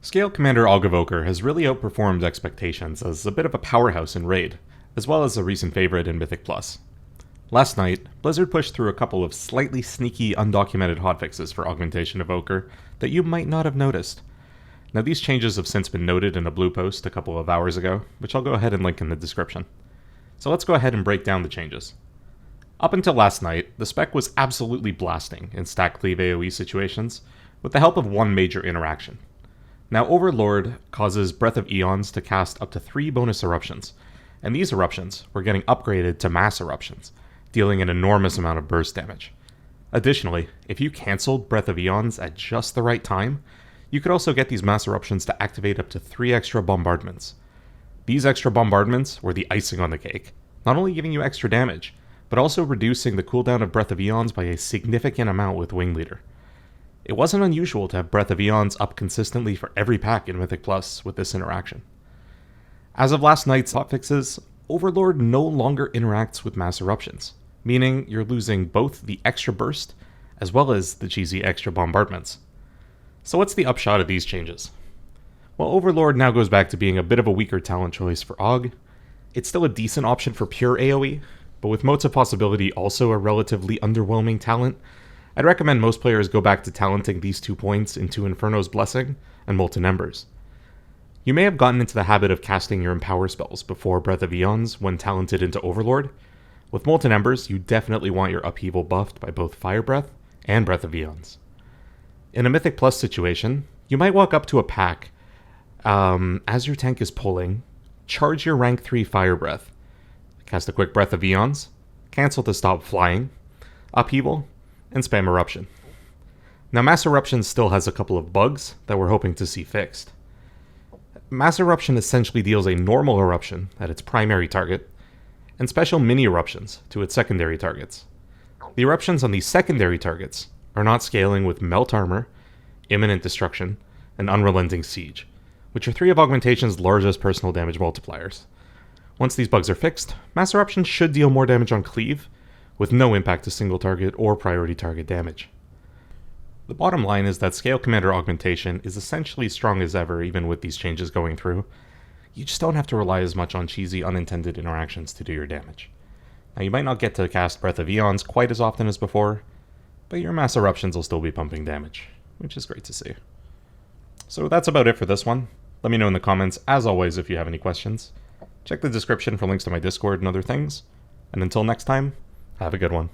Scalecommander Aug Evoker has really outperformed expectations as a bit of a powerhouse in Raid, as well as a recent favorite in Mythic Plus. Last night, Blizzard pushed through a couple of slightly sneaky undocumented hotfixes for Augmentation Evoker that you might not have noticed. Now these changes have since been noted in a blue post a couple of hours ago, which I'll go ahead and link in the description. So let's go ahead and break down the changes. Up until last night, the spec was absolutely blasting in stack cleave AoE situations, with the help of one major interaction. Now Overlord causes Breath of Eons to cast up to 3 bonus eruptions, and these eruptions were getting upgraded to mass eruptions, dealing an enormous amount of burst damage. Additionally, if you canceled Breath of Eons at just the right time, you could also get these mass eruptions to activate up to 3 extra bombardments. These extra bombardments were the icing on the cake, not only giving you extra damage, but also reducing the cooldown of Breath of Eons by a significant amount with Wing Leader. It wasn't unusual to have Breath of Eons up consistently for every pack in Mythic Plus with this interaction. As of last night's hotfixes, Overlord no longer interacts with mass eruptions, meaning you're losing both the extra burst as well as the cheesy extra bombardments. So what's the upshot of these changes? Well, Overlord now goes back to being a bit of a weaker talent choice for Aug. It's still a decent option for pure AoE, but with Motes of Possibility also a relatively underwhelming talent, I'd recommend most players go back to talenting these 2 points into Inferno's Blessing and Molten Embers. You may have gotten into the habit of casting your Empower spells before Breath of Eons when talented into Overlord. With Molten Embers, you definitely want your Upheaval buffed by both Fire Breath and Breath of Eons. In a Mythic Plus situation, you might walk up to a pack as your tank is pulling, charge your rank 3 Fire Breath, cast a quick Breath of Eons, cancel to stop flying, Upheaval, and spam Eruption. Now Mass Eruption still has a couple of bugs that we're hoping to see fixed. Mass Eruption essentially deals a normal eruption at its primary target, and special mini eruptions to its secondary targets. The eruptions on these secondary targets are not scaling with Melt Armor, Imminent Destruction, and Unrelenting Siege, which are 3 of Augmentation's largest personal damage multipliers. Once these bugs are fixed, Mass Eruption should deal more damage on cleave, with no impact to single target or priority target damage. The bottom line is that Scalecommander Augmentation is essentially strong as ever even with these changes going through. You just don't have to rely as much on cheesy unintended interactions to do your damage. Now you might not get to cast Breath of Eons quite as often as before, but your Mass Eruptions will still be pumping damage, which is great to see. So that's about it for this one. Let me know in the comments, as always, if you have any questions. Check the description for links to my Discord and other things. And until next time, have a good one.